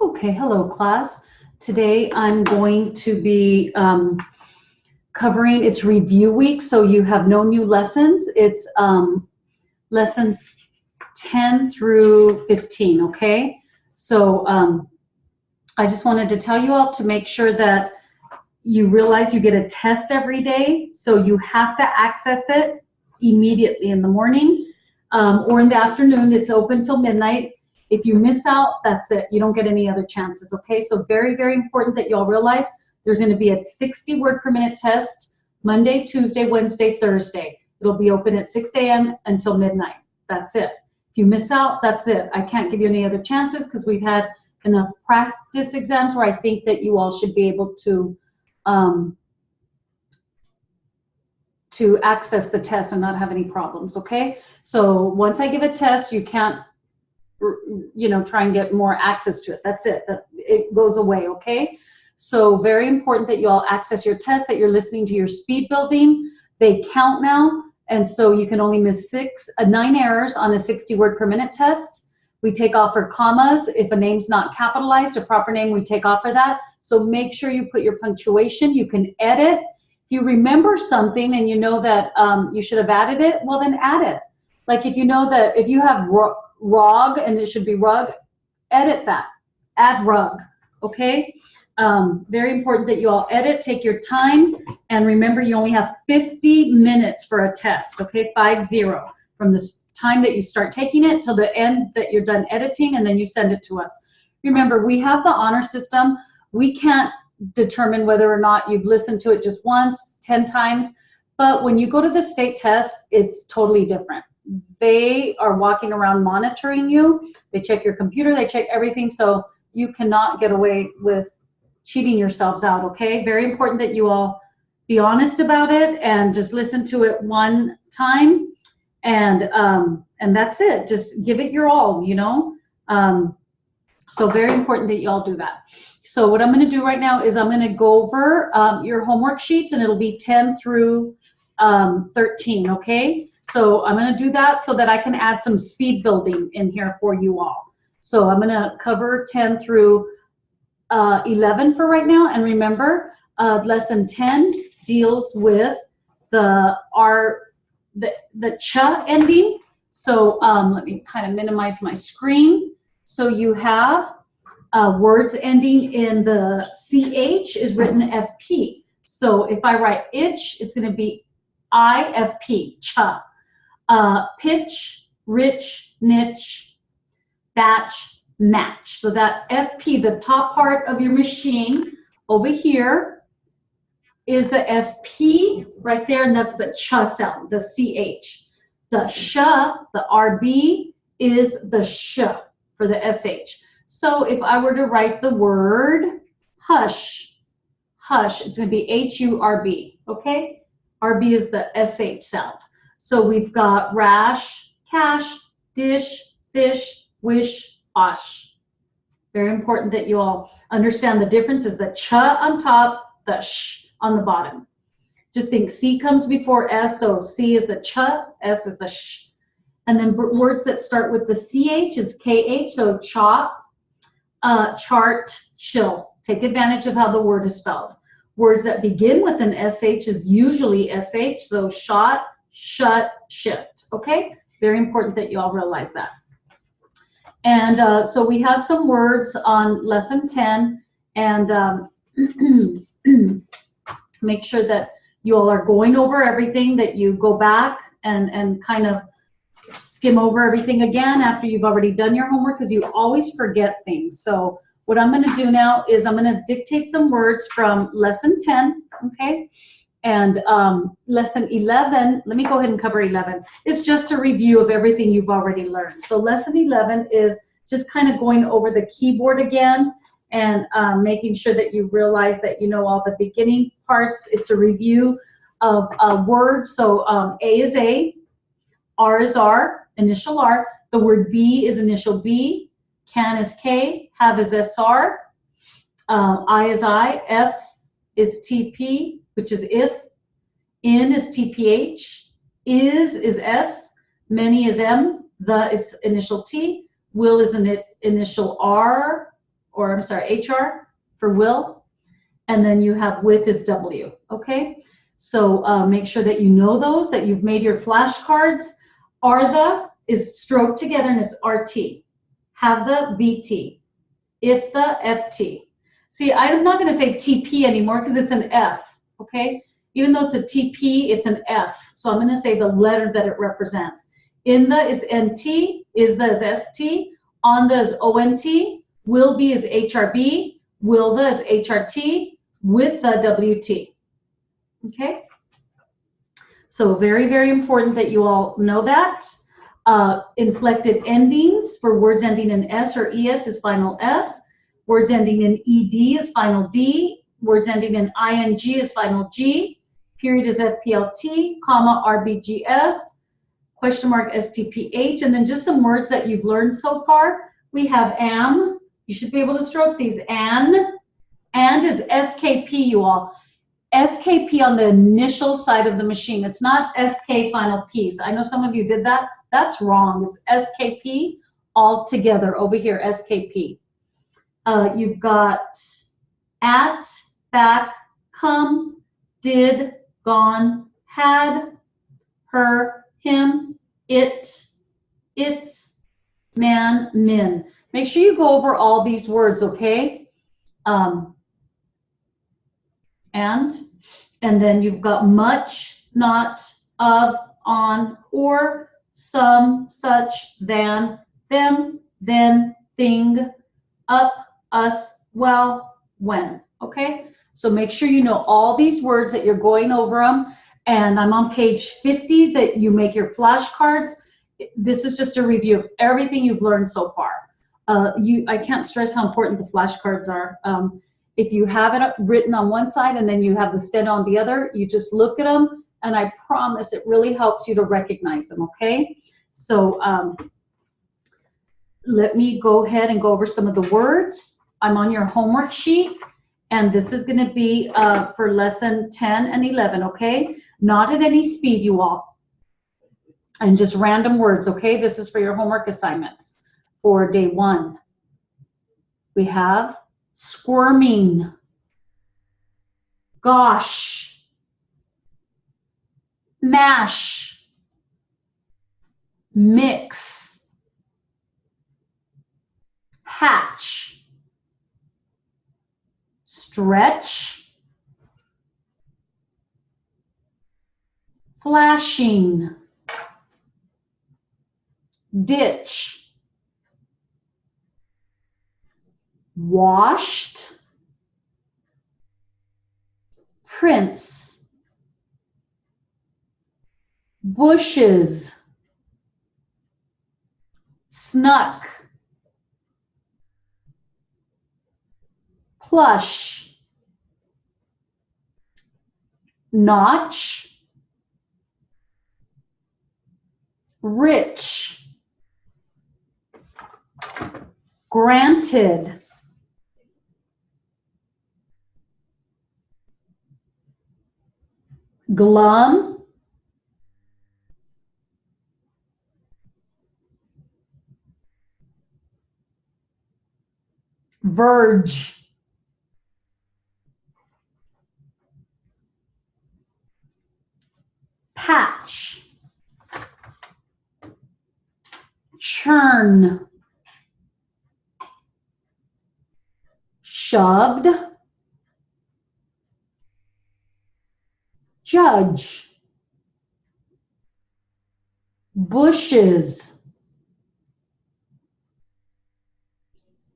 Okay, hello class. Today I'm going to be covering, it's review week, so you have no new lessons. It's lessons 10 through 15, okay? So I just wanted to tell you all to make sure that you realize you get a test every day, so you have to access it immediately in the morning or in the afternoon. It's open till midnight. If you miss out, that's it. You don't get any other chances, okay? So very, very important that you all realize there's going to be a 60 word per minute test Monday, Tuesday, Wednesday, Thursday. It'll be open at 6 a.m. until midnight. That's it. If you miss out, that's it. I can't give you any other chances because we've had enough practice exams where I think that you all should be able to access the test and not have any problems, okay? So once I give a test, you can't try and get more access to it. That's it. It goes away, okay? So very important that you all access your test, that you're listening to your speed building. They count now, and so you can only miss 9 errors on a 60 word per minute test. We take off for commas. If a name's not capitalized, a proper name, we take off for that. So make sure you put your punctuation. You can edit. If you remember something and you know that you should have added it, well then add it. Like if you know that if you have rug and it should be rug, edit that, add rug, okay? Very important that you all edit, take your time, and remember you only have 50 minutes for a test, okay? 50, from the time that you start taking it till the end that you're done editing, and then you send it to us. Remember, we have the honor system. We can't determine whether or not you've listened to it just once, 10 times, but when you go to the state test, it's totally different. They are walking around monitoring you. They check your computer, they check everything, so you cannot get away with cheating yourselves out, okay? Very important that you all be honest about it and just listen to it one time, and that's it. Just give it your all, you know? So very important that you all do that. So what I'm gonna do right now is I'm gonna go over your homework sheets, and it'll be 10 through 13, okay? So I'm going to do that so that I can add some speed building in here for you all. So I'm going to cover 10 through 11 for right now. And remember, lesson 10 deals with the ch ending. So let me kind of minimize my screen. So you have words ending in the ch is written fp. So if I write itch, it's going to be IFP, cha. Pitch, rich, niche, batch, match. So that FP, the top part of your machine over here, is the FP right there, and that's the cha sound, the CH. The sh, the RB, is the sh for the SH. So if I were to write the word hush, hush, it's going to be HURB, okay? RB is the SH sound. So we've got rash, cash, dish, fish, wish, osh. Very important that you all understand the difference is the ch on top, the sh on the bottom. Just think C comes before S, so C is the ch, S is the sh. And then words that start with the CH is KH, so chop, chart, chill. Take advantage of how the word is spelled. Words that begin with an SH is usually SH, so shot, shut, shift, okay? Very important that you all realize that. And so we have some words on lesson 10, and make sure that you all are going over everything, that you go back and kind of skim over everything again after you've already done your homework, because you always forget things. So what I'm going to do now is I'm going to dictate some words from lesson 10, okay? And lesson 11, let me go ahead and cover 11. It's just a review of everything you've already learned. So lesson 11 is just kind of going over the keyboard again and making sure that you realize that you know all the beginning parts. It's a review of words. So A is A, R is R, initial R. The word B is initial B. Can is K, have is SR, I is I, F is TP, which is if, in is TPH, is S, many is M, the is initial T, will is an initial R, or I'm sorry, HR for will, and then you have with is W, okay? So make sure that you know those, that you've made your flashcards. Are the is stroked together and it's RT. Have the VT. If the FT. See, I'm not going to say TP anymore because it's an F, okay? Even though it's a TP, it's an F. So I'm going to say the letter that it represents. In the is NT, is the is ST, on the is ONT, will be is HRB, will the is HRT, with the WT. Okay? So very, very important that you all know that. Inflected endings for words ending in S or ES is final S. Words ending in ED is final D. Words ending in ING is final G. Period is FPLT, comma RBGS, question mark STPH, and then just some words that you've learned so far. We have am. You should be able to stroke these. And is SKP, you all. SKP on the initial side of the machine. It's not SK final piece. I know some of you did that. That's wrong. It's SKP all together over here, SKP. You've got at, back, come, did, gone, had, her, him, it, its, man, min. Make sure you go over all these words, okay? And then you've got much, not, of, on, or, some, such, than, them, then, thing, up, us, well, when, okay? So make sure you know all these words, that you're going over them, and I'm on page 50 that you make your flashcards. This is just a review of everything you've learned so far. I can't stress how important the flashcards are. If you have it written on one side and then you have the steno on the other, you just look at them, and I promise it really helps you to recognize them, okay? So let me go ahead and go over some of the words. I'm on your homework sheet, and this is going to be for lesson 10 and 11, okay? Not at any speed, you all, and just random words, okay? This is for your homework assignments for day 1. We have squirming, gosh, mash, mix, hatch, stretch, flashing, ditch, washed, prince, bushes, snuck, plush, notch, rich, granted, glum, verge, patch, churn, shoved, judge, bushes,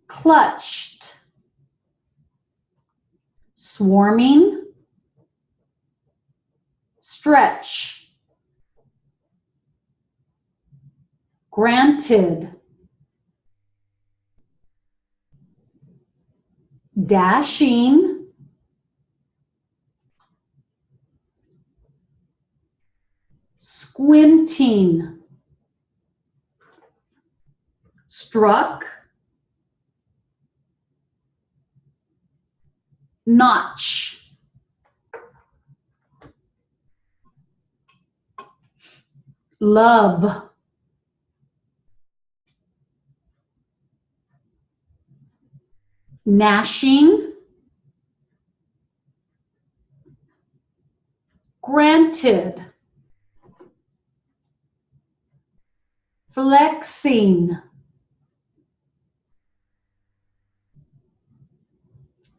clutched, swarming, stretch, granted, dashing, squinting, struck, notch, love, gnashing, granted, flexing,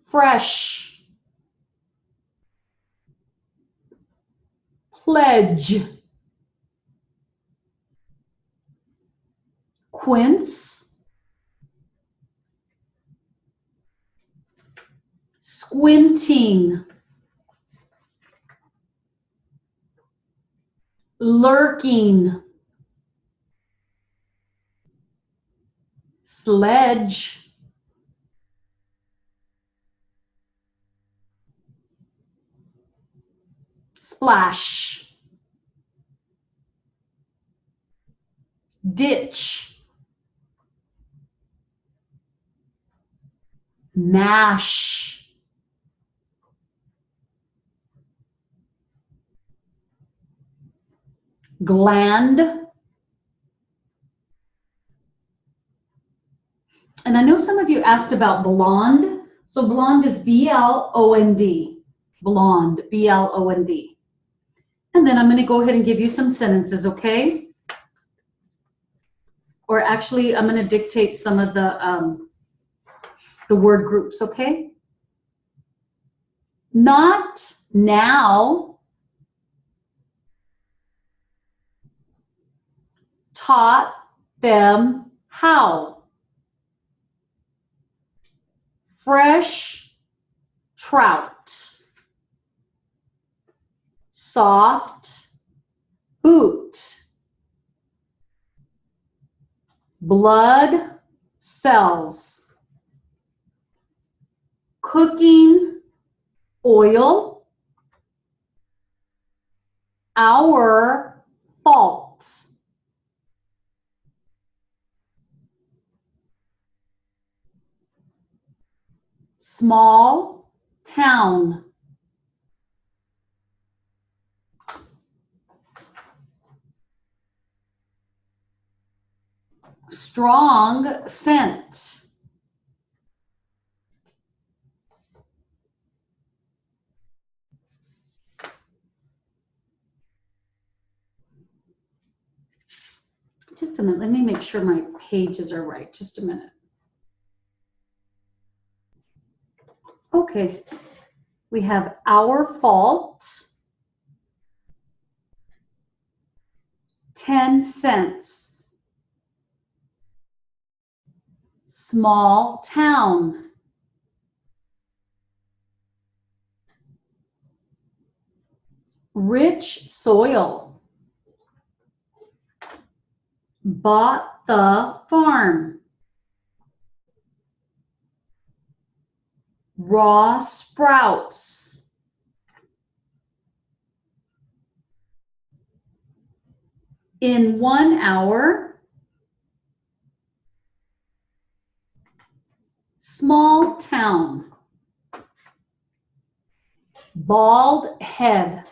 fresh, pledge, quince, squinting, lurking, sledge, splash, ditch, mash, gland. And I know some of you asked about blonde. So blonde is B-L-O-N-D. Blonde, B-L-O-N-D. And then I'm going to go ahead and give you some sentences, okay? Or actually, I'm going to dictate some of the word groups, okay? Not now. Taught them how. Fresh trout. Soft boot. Blood cells. Cooking oil. Our fault. Small town. Strong scent. Just a minute, let me make sure my pages are right. Just a minute. Okay, we have our fault, 10 cents. Small town. Rich soil. Bought the farm. Raw sprouts. In 1 hour. Small town. Bald head.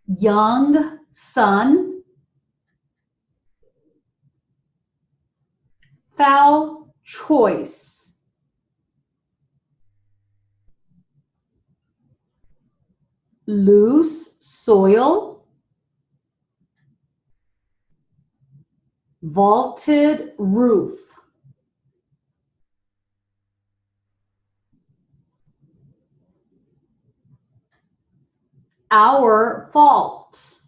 Young son. Foul choice. Loose soil. Vaulted roof. Our fault.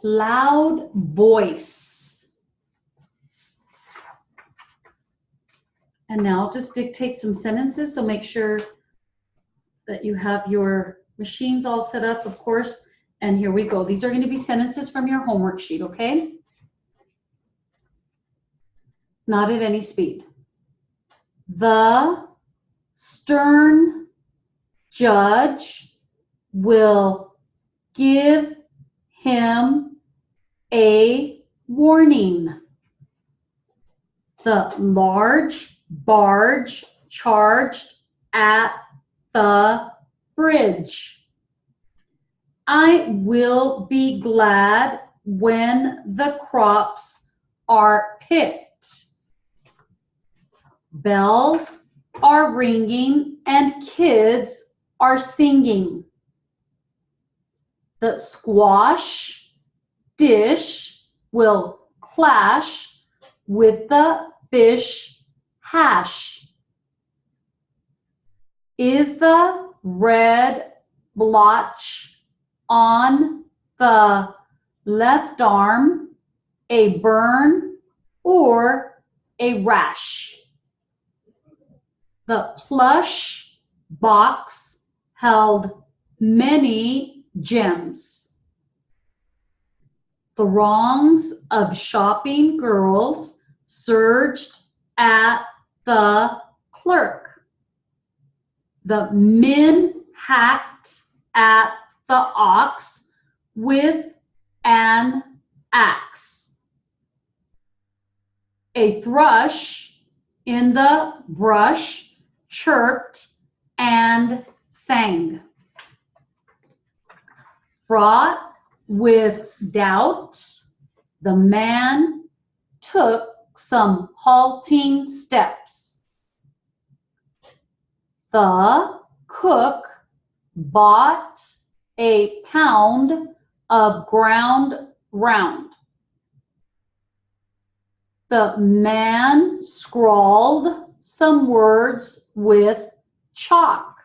Loud voice. And now just dictate some sentences, so make sure that you have your machines all set up, of course. And here we go. These are going to be sentences from your homework sheet, okay? Not at any speed. The stern judge will give him a warning. The large barge charged at the bridge. I will be glad when the crops are picked. Bells are ringing and kids are singing. The squash dish will clash with the fish hash. Is the red blotch on the left arm a burn or a rash? The plush box held many gems. Throngs of shopping girls surged at the clerk. The men hacked at the ox with an axe. A thrush in the brush chirped and sang. Fraught with doubt, the man took some halting steps. The cook bought a pound of ground round. The man scrawled some words with chalk.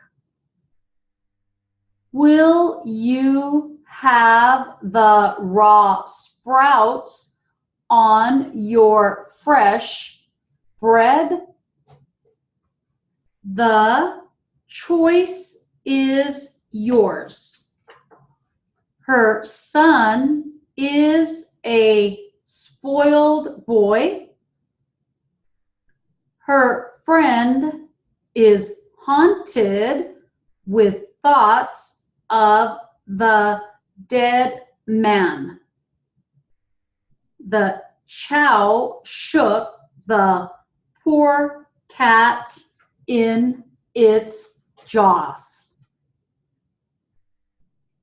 Will you have the raw sprouts on your fresh bread? The choice is yours. Her son is a spoiled boy. Her friend is haunted with thoughts of the dead man. The chow shook the poor cat in its jaws.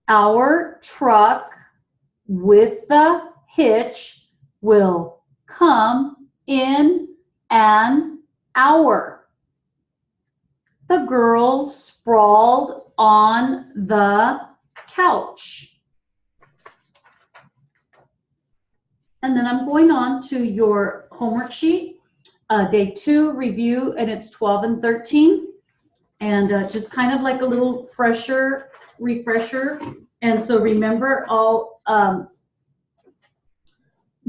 Our truck with the hitch will come in an hour. The girls sprawled on the couch. And then I'm going on to your homework sheet, day 2 review, and it's 12 and 13. And just kind of like a little refresher. And so remember, all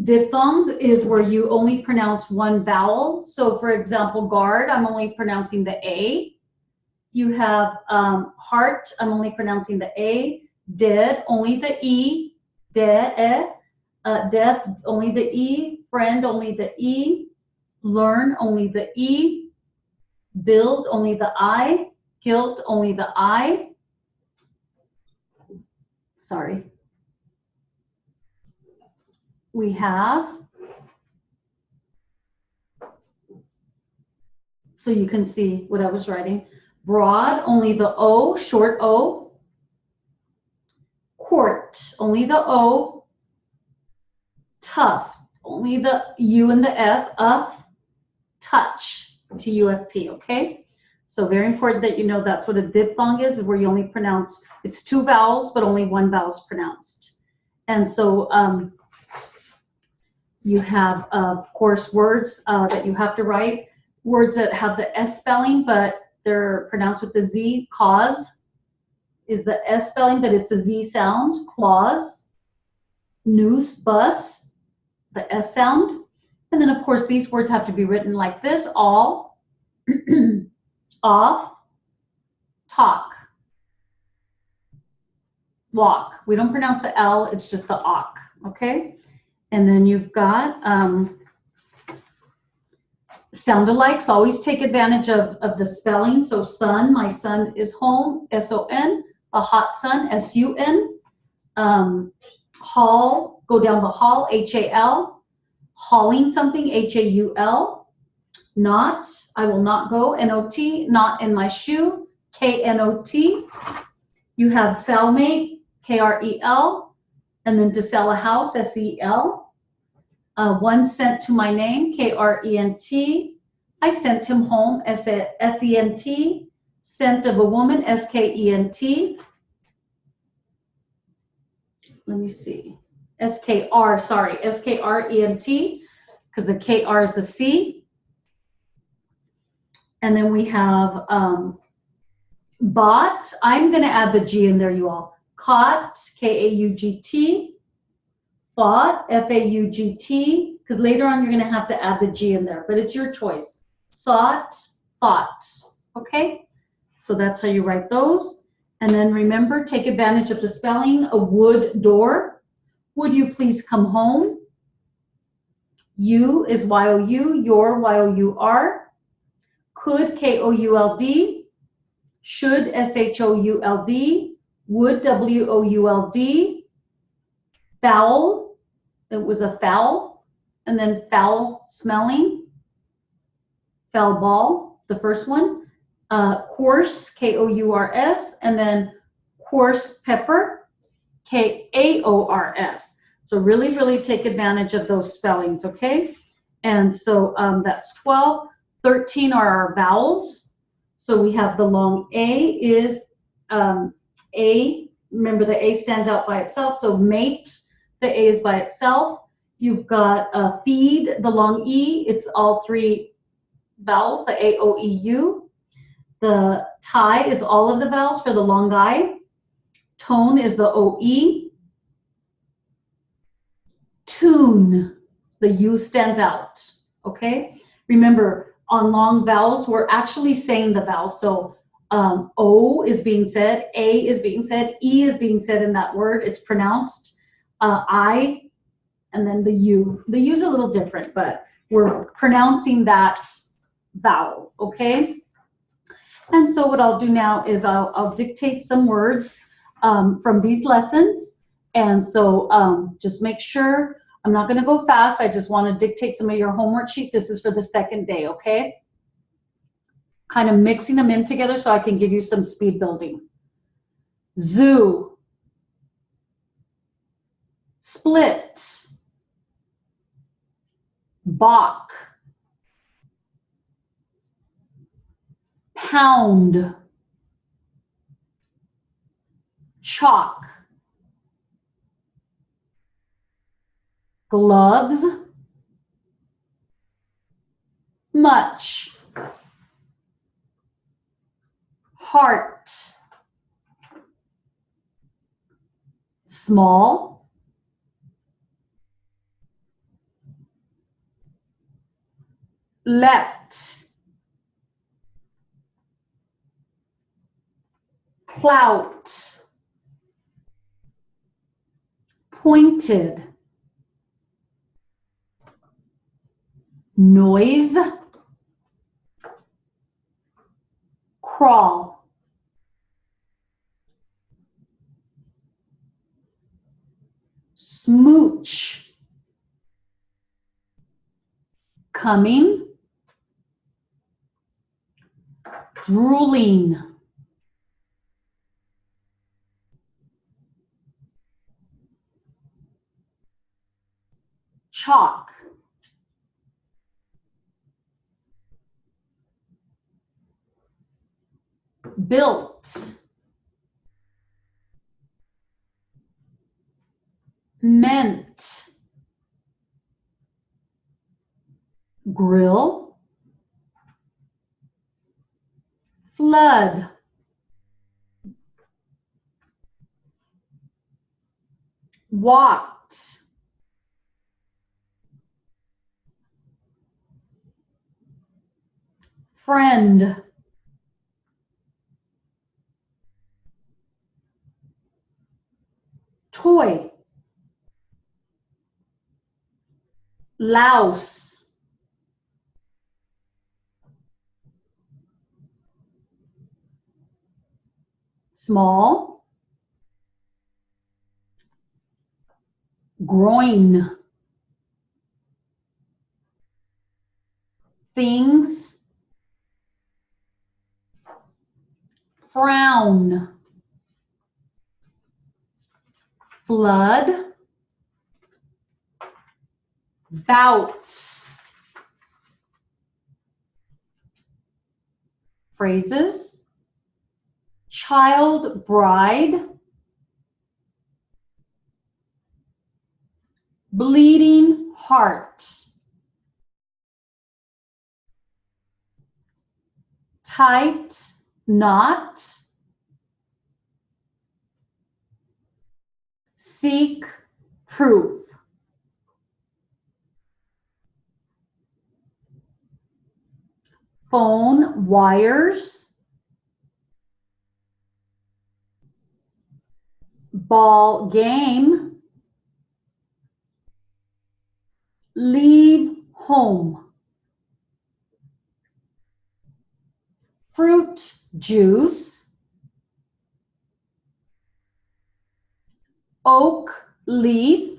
diphthongs is where you only pronounce one vowel. So for example, guard, I'm only pronouncing the A. You have heart, I'm only pronouncing the A. Dead, only the E. Deaf, only the E. Friend, only the E. Learn, only the E. Build, only the I. Guilt, only the I. Sorry. We have, so you can see what I was writing. Broad, only the O, short O. Court, only the O. Tough, only the U and the F. Up. Touch, T-U-F-P, okay? So very important that you know that's what a diphthong is where you only pronounce, it's 2 vowels, but only 1 vowel is pronounced. And so you have, of course, words that you have to write, words that have the S spelling, but they're pronounced with the Z. Cause is the S spelling, but it's a Z sound. Clause, noose, bus, the S sound. And then, of course, these words have to be written like this: all, off, talk, walk. We don't pronounce the L, it's just the awk, okay? And then you've got sound-alikes. Always take advantage of the spelling. So sun, my son is home, S-O-N. A hot sun, S-U-N. Haul, go down the hall, H-A-L. Hauling something, H-A-U-L. Not, I will not go, N-O-T. Not in my shoe, K-N-O-T. You have cellmate, K-R-E-L. And then to sell a house, S-E-L. One sent to my name, K-R-E-N-T. I sent him home, S-E-N-T. Scent of a woman, S-K-E-N-T. Let me see. S-K-R, sorry, S-K-R-E-N-T, because the K-R is the C. And then we have bought. I'm going to add the G in there, you all. Caught, K-A-U-G-T. Bought, F-A-U-G-T, because later on you're going to have to add the G in there, but it's your choice. Sought, thought. Okay? So that's how you write those. And then remember, take advantage of the spelling. A wood door. Would you please come home? You is Y-O-U, your, Y-O-U-R. Could, K-O-U-L-D. Should, S-H-O-U-L-D. Would, W-O-U-L-D. Foul, it was a foul. And then foul smelling. Foul ball, the first one. Coarse, K-O-U-R-S. And then coarse pepper, K-A-O-R-S. So really, really take advantage of those spellings, okay? And so that's 12. 13 are our vowels. So we have the long A is A. Remember, the A stands out by itself. So mate, the A is by itself. You've got feed, the long E. It's all three vowels, the A, O, E, U. The tie is all of the vowels for the long I. Tone is the O-E. Tune, the U stands out, okay? Remember, on long vowels, we're actually saying the vowel. So O is being said, A is being said, E is being said in that word. It's pronounced. I, and then the U. The U's a little different, but we're pronouncing that vowel, okay? And so what I'll do now is I'll dictate some words from these lessons. And so just make sure, I'm not going to go fast. I just want to dictate some of your homework sheet. This is for the second day, okay? Kind of mixing them in together so I can give you some speed building. Zoo. Split. Balk. Pound. Chalk. Gloves. Much. Heart. Small. Leapt. Clout. Pointed. Noise. Crawl. Smooch. Coming. Drooling. Chalk. Built. Meant. Grill. Flood. Walked. Friend. Toy. Louse. Small. Groin. Things. Frown. Flood. bout. Phrases: child bride, bleeding heart, tight knot, seek proof. Phone wires, ball game, leave home. Fruit juice, oak leaf,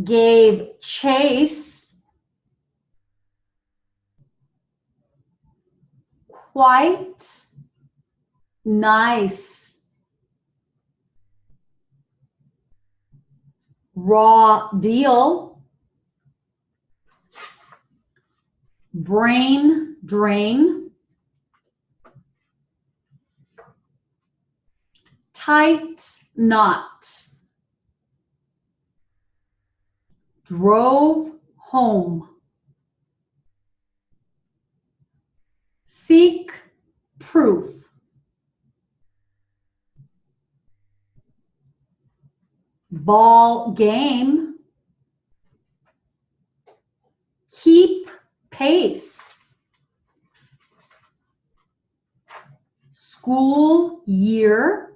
gave chase, quite nice, raw deal, brain drain, tight knot, drove home, seek proof, ball game, keep pace, school year,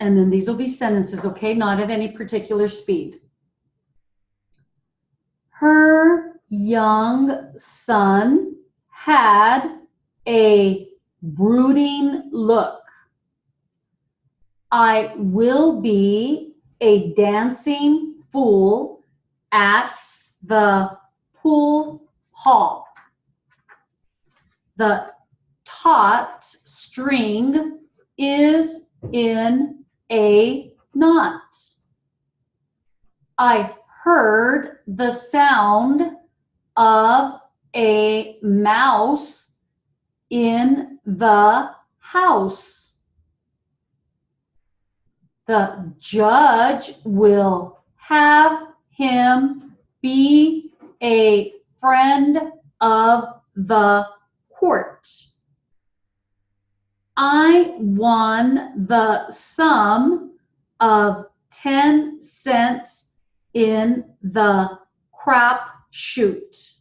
and then these will be sentences, okay, not at any particular speed. Her young son had a brooding look. I will be a dancing fool at the pool hall. The taut string is in a knot. I heard the sound of a mouse in the house. The judge will have him be a friend of the court. I won the sum of 10 cents in the crap shoot.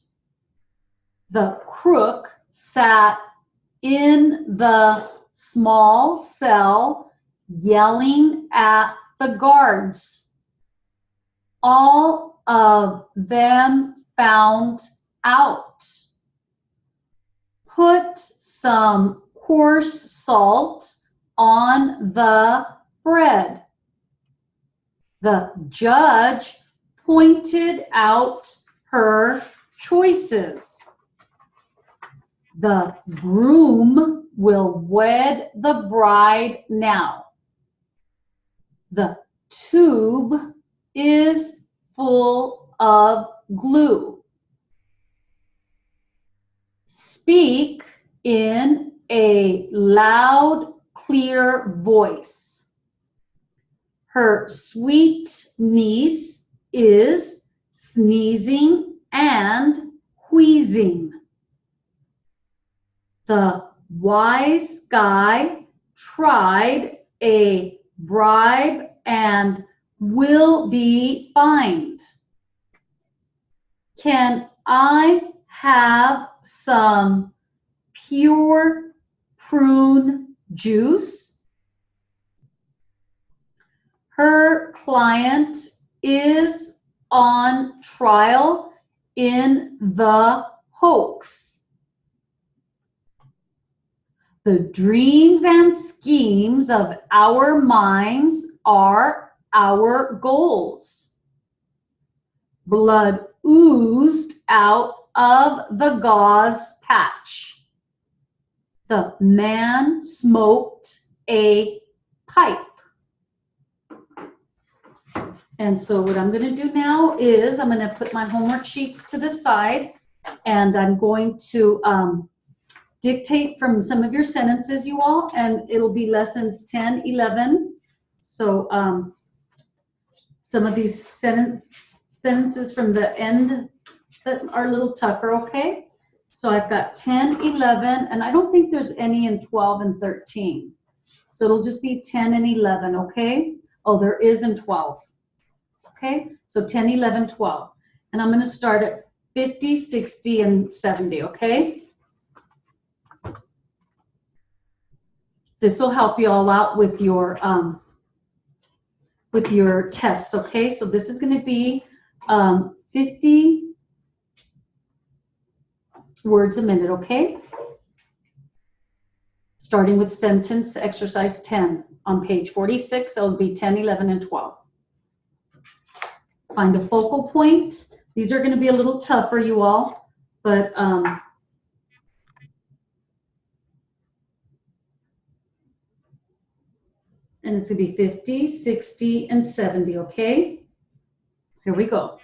The crook sat in the small cell yelling at the guards. All of them found out. Put some coarse salt on the bread. The judge pointed out her choices. The groom will wed the bride now. The tube is full of glue. Speak in a loud, clear voice. Her sweet niece is sneezing and wheezing. The wise guy tried a bribe and will be fined. Can I have some pure prune juice? Her client is on trial in the hoax. The dreams and schemes of our minds are our goals. Blood oozed out of the gauze patch. The man smoked a pipe. And so what I'm going to do now is I'm going to put my homework sheets to the side, and I'm going to dictate from some of your sentences, you all, and it'll be lessons 10, 11. So some of these sentences from the end that are a little tougher, okay? So I've got 10, 11, and I don't think there's any in 12 and 13. So it'll just be 10 and 11, okay? Oh, there is in 12. Okay, so 10, 11, 12. And I'm going to start at 50, 60, and 70, okay? This will help you all out with your tests, okay? So this is going to be 50 words a minute, okay? Starting with sentence exercise 10 on page 46, it'll be 10, 11, and 12. Find a focal point. These are going to be a little tougher, you all, but and it's going to be 50, 60, and 70, okay? Here we go.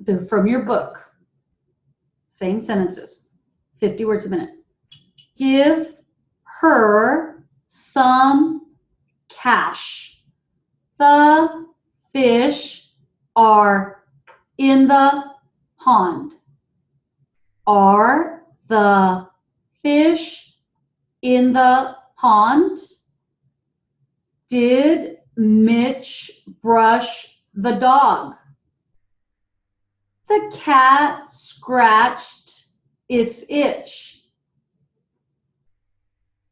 They're from your book. Same sentences. 50 words a minute. Give her some cash. The fish are in the pond. Are the fish in the pond? Did Mitch brush the dog? The cat scratched its itch.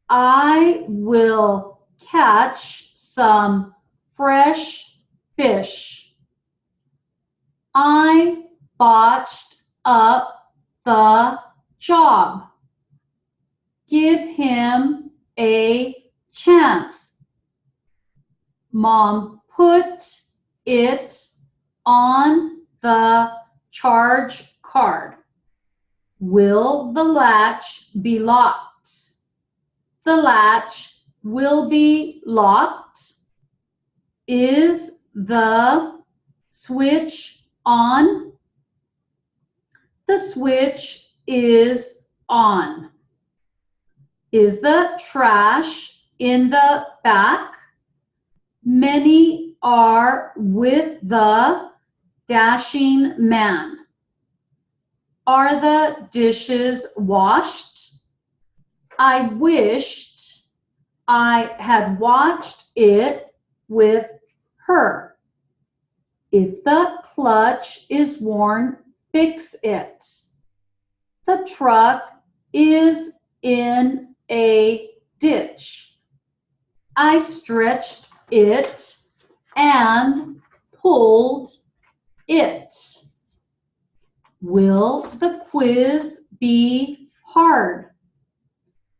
I will catch some fresh fish. I botched up the job. Give him a chance. Mom put it on the charge card. Will the latch be locked? The latch will be locked. Is the switch on? The switch is on. Is the trash in the back? Many are with the dashing man. Are the dishes washed? I wished I had watched it with her. If the clutch is worn, fix it. The truck is in a ditch. I stretched it and pulled it. Will the quiz be hard?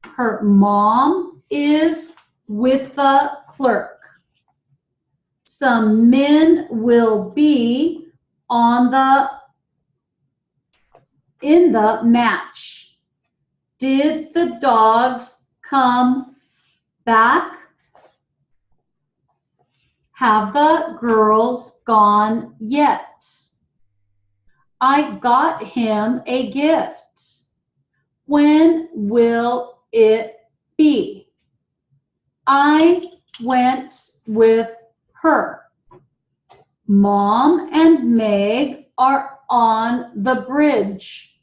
Her mom is with the clerk. Some men will be in the match. Did the dogs come back? Have the girls gone yet? I got him a gift. When will it be? I went with her. Mom and Meg are on the bridge.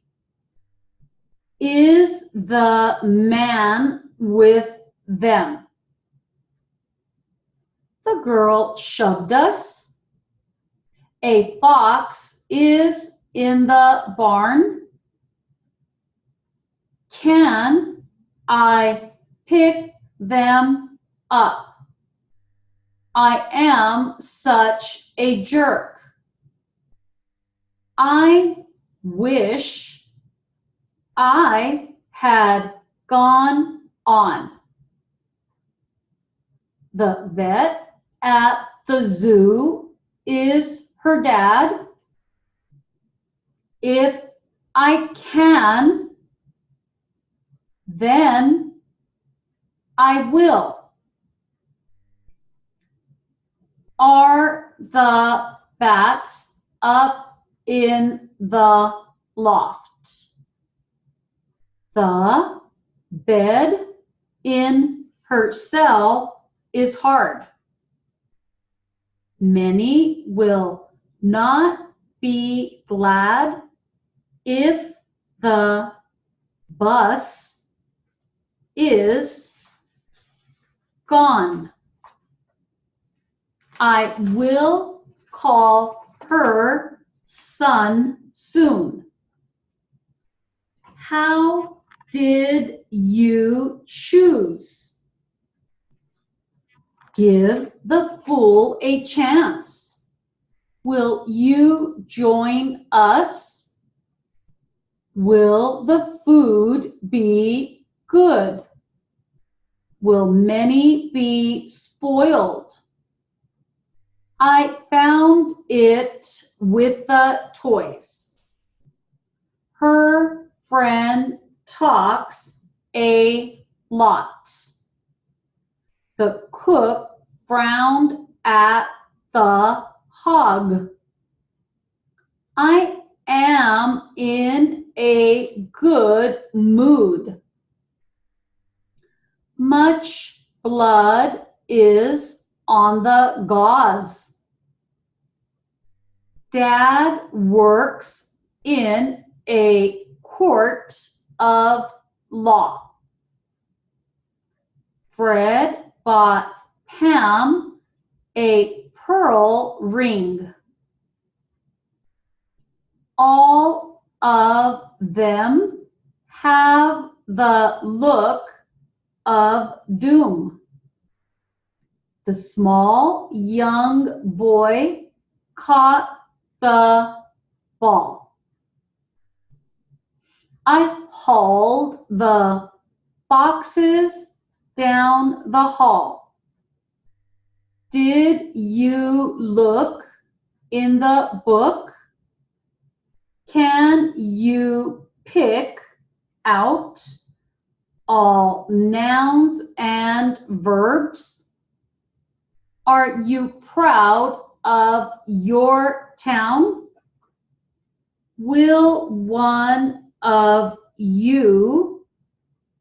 Is the man with them? The girl shoved us. A fox is in the barn. Can I pick them up? I am such a jerk. I wish I had gone on. The vet at the zoo is her dad. If I can, then I will. Are the bats up in the loft? The bed in her cell is hard. Many will not be glad if the bus is gone. I will call her son soon. How did you choose? Give the fool a chance. Will you join us? Will the food be good? Will many be spoiled? I found it with the toys. Her friend talks a lot. The cook frowned at the hog. I am in a good mood. Much blood is on the gauze. Dad works in a court of law. Fred bought Pam a pearl ring. All of them have the look of doom. The small young boy caught the ball. I hauled the boxes down the hall. Did you look in the book? Can you pick out all nouns and verbs? Are you proud of your town? Will one of you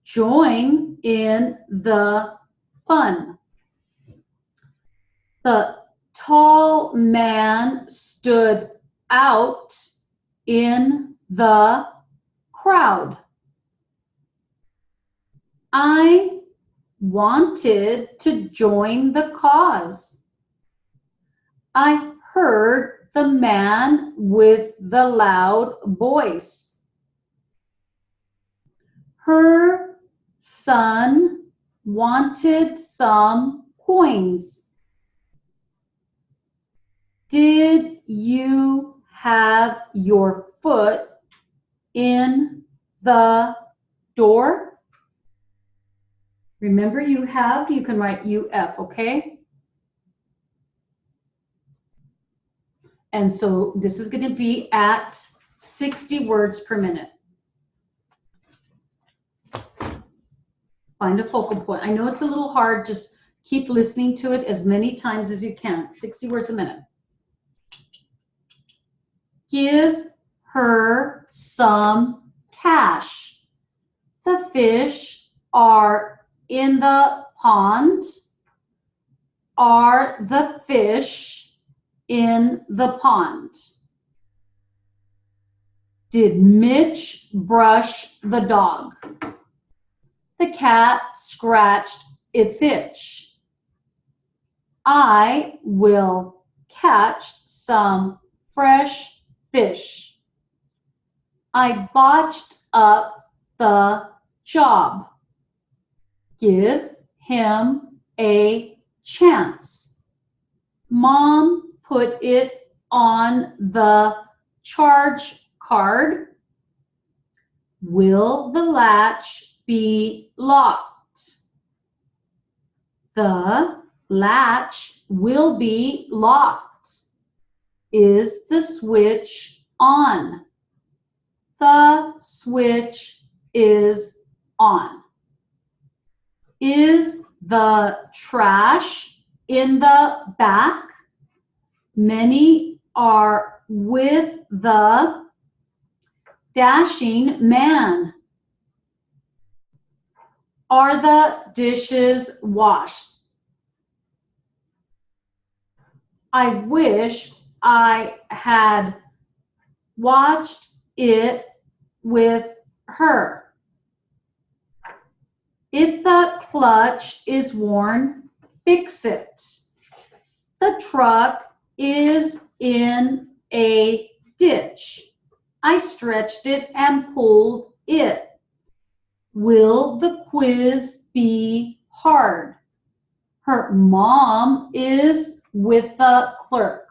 join in the fun? The tall man stood out in the crowd. I wanted to join the cause. I heard the man with the loud voice. Her son wanted some coins. Did you have your foot in the door? Remember, you can write UF, okay? And so this is going to be at 60 words per minute. Find a focal point. I know it's a little hard, just keep listening to it as many times as you can. 60 words a minute. Give her some cash. The fish are in the pond. Are the fish in the pond? Did Mitch brush the dog? The cat scratched its itch. I will catch some fresh fish. I botched up the job. Give him a chance. Mom put it on the charge card. Will the latch be locked? The latch will be locked. Is the switch on? The switch is on. Is the trash in the back? Many are with the dashing man. Are the dishes washed? I wish I had watched it with her. If the clutch is worn, fix it. The truck is in a ditch. I stretched it and pulled it. Will the quiz be hard? Her mom is with the clerk.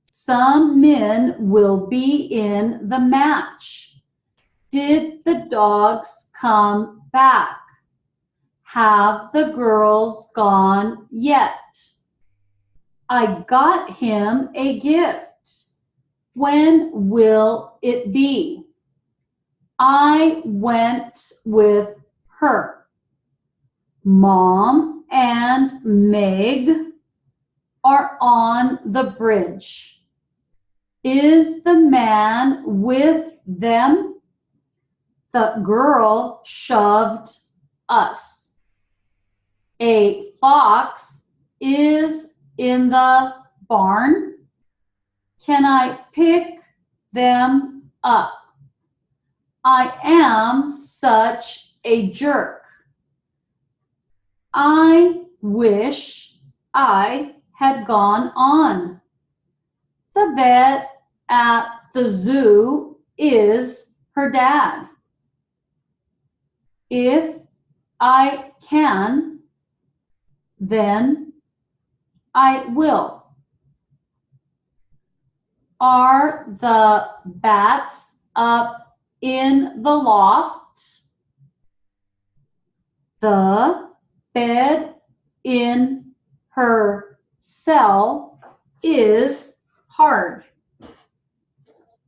Some men will be in the match. Did the dogs come back? Have the girls gone yet? I got him a gift. When will it be? I went with her. Mom and Meg are on the bridge. Is the man with them? The girl shoved us. A fox is in the barn. Can I pick them up? I am such a jerk. I wish I had gone on. The vet at the zoo is her dad. If I can, then I will. Are the bats up in the loft? The bed in her cell is hard.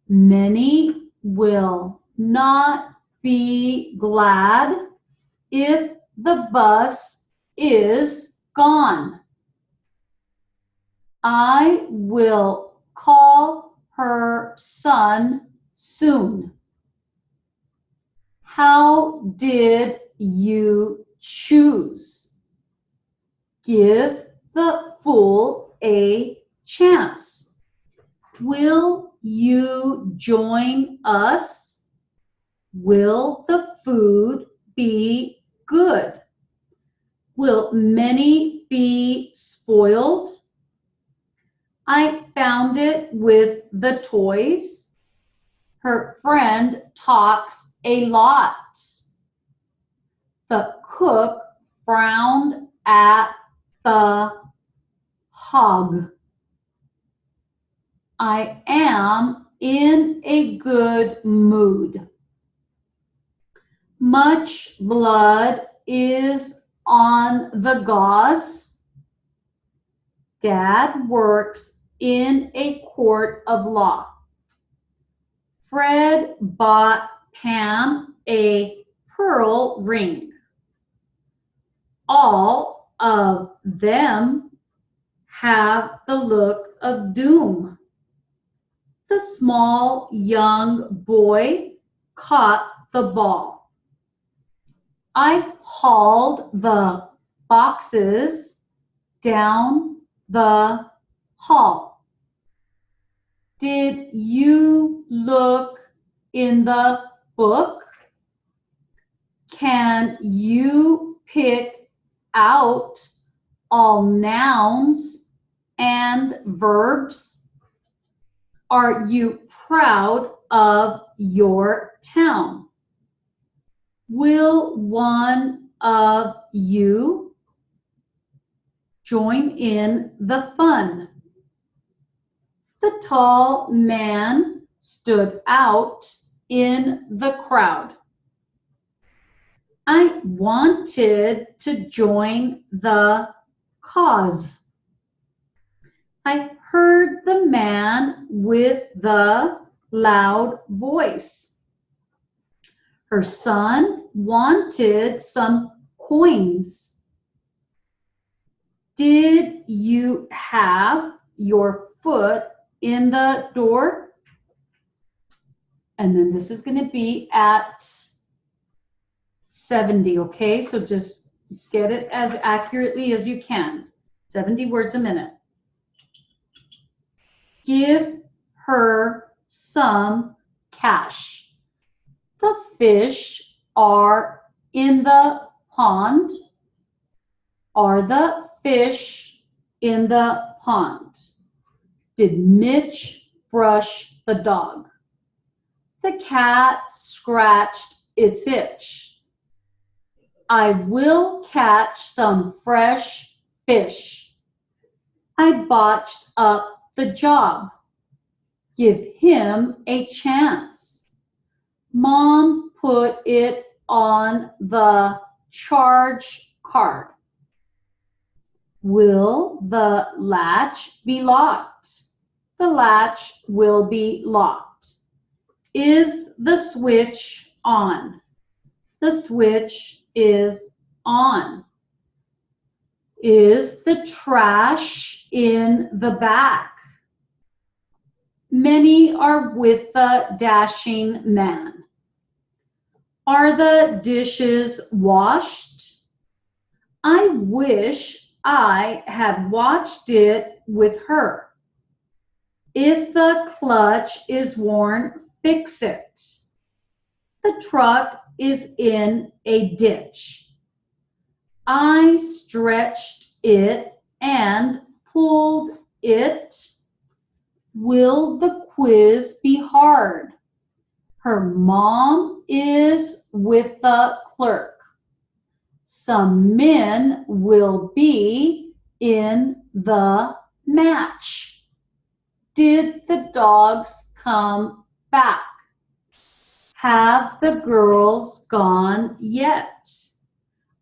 Many will not be glad if the bus is gone. I will call her son soon. How did you choose? Give the fool a chance. Will you join us? Will the food be good? Will many be spoiled? I found it with the toys. Her friend talks a lot. The cook frowned at the hog. I am in a good mood. Much blood is on the gauze. Dad works in a court of law. Fred bought Pam a pearl ring. All of them have the look of doom. The small young boy caught the ball. I hauled the boxes down the hall. Did you look in the book? Can you pick out all nouns and verbs? Are you proud of your town? Will one of you join in the fun? The tall man stood out in the crowd. I wanted to join the cause. I heard the man with the loud voice. Her son wanted some coins. Did you have your foot in the door? And then this is going to be at 70, okay? So just get it as accurately as you can. 70 words a minute. Give her some cash. The fish are in the pond. Are the fish in the pond? Did Mitch brush the dog? The cat scratched its itch. I will catch some fresh fish. I botched up the job. Give him a chance. Mom put it on the charge card. Will the latch be locked? The latch will be locked. Is the switch on? The switch is on. Is the trash in the back? Many are with the dashing man. Are the dishes washed? I wish I had watched it with her. If the clutch is worn, fix it. The truck is in a ditch. I stretched it and pulled it. Will the quiz be hard? Her mom is with the clerk. Some men will be in the match. Did the dogs come back? Have the girls gone yet?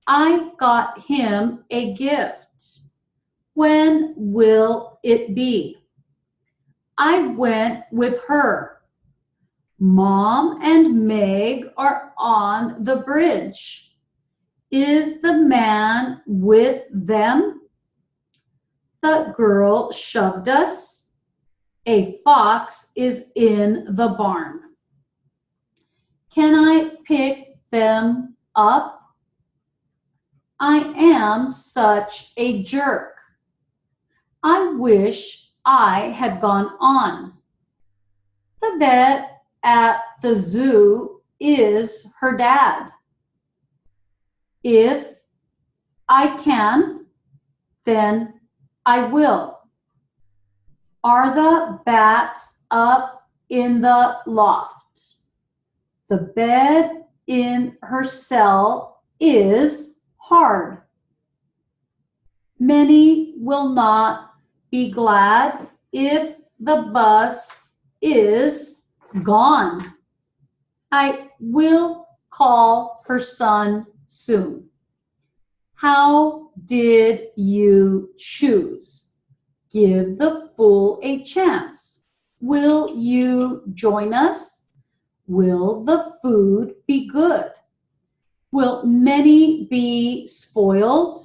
I got him a gift. When will it be? I went with her. Mom and Meg are on the bridge. Is the man with them? The girl shoved us. A fox is in the barn. Can I pick them up? I am such a jerk. I wish I had gone on. The vet at the zoo is her dad. If I can, then I will. Are the bats up in the loft? The bed in her cell is hard. Many will not be glad if the bus is gone. I will call her son soon. How did you choose? Give the fool a chance. Will you join us? Will the food be good? Will many be spoiled?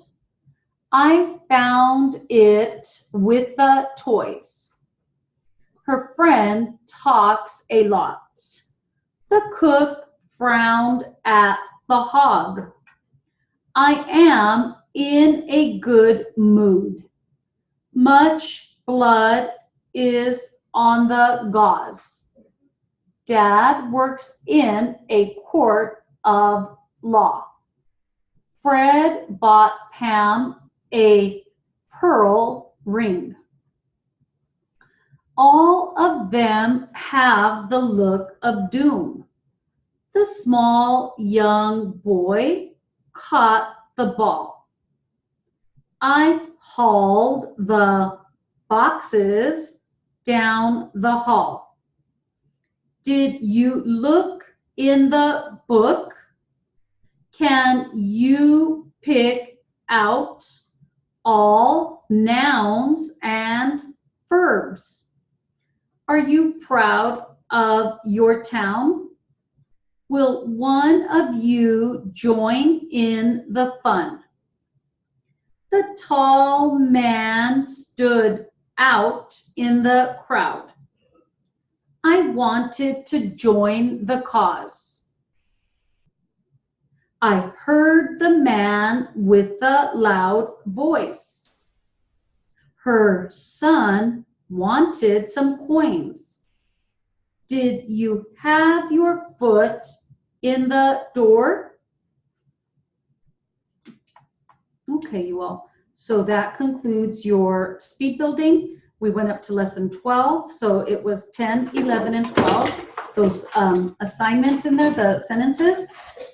I found it with the toys. Her friend talks a lot. The cook frowned at the hog. I am in a good mood. Much blood is on the gauze. Dad works in a court of law. Fred bought Pam a pearl ring. All of them have the look of doom. The small young boy caught the ball. I hauled the boxes down the hall. Did you look in the book? Can you pick out all nouns and verbs? Are you proud of your town? Will one of you join in the fun? The tall man stood out in the crowd. I wanted to join the cause. I heard the man with the loud voice. Her son wanted some coins. Did you have your foot in the door? Okay, you all. So that concludes your speed building. We went up to lesson 12. So it was 10, 11, and 12. Those assignments in there, the sentences,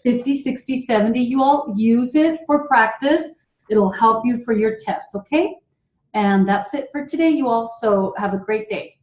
50, 60, 70. You all use it for practice. It'll help you for your tests, okay? And that's it for today, you all. So have a great day.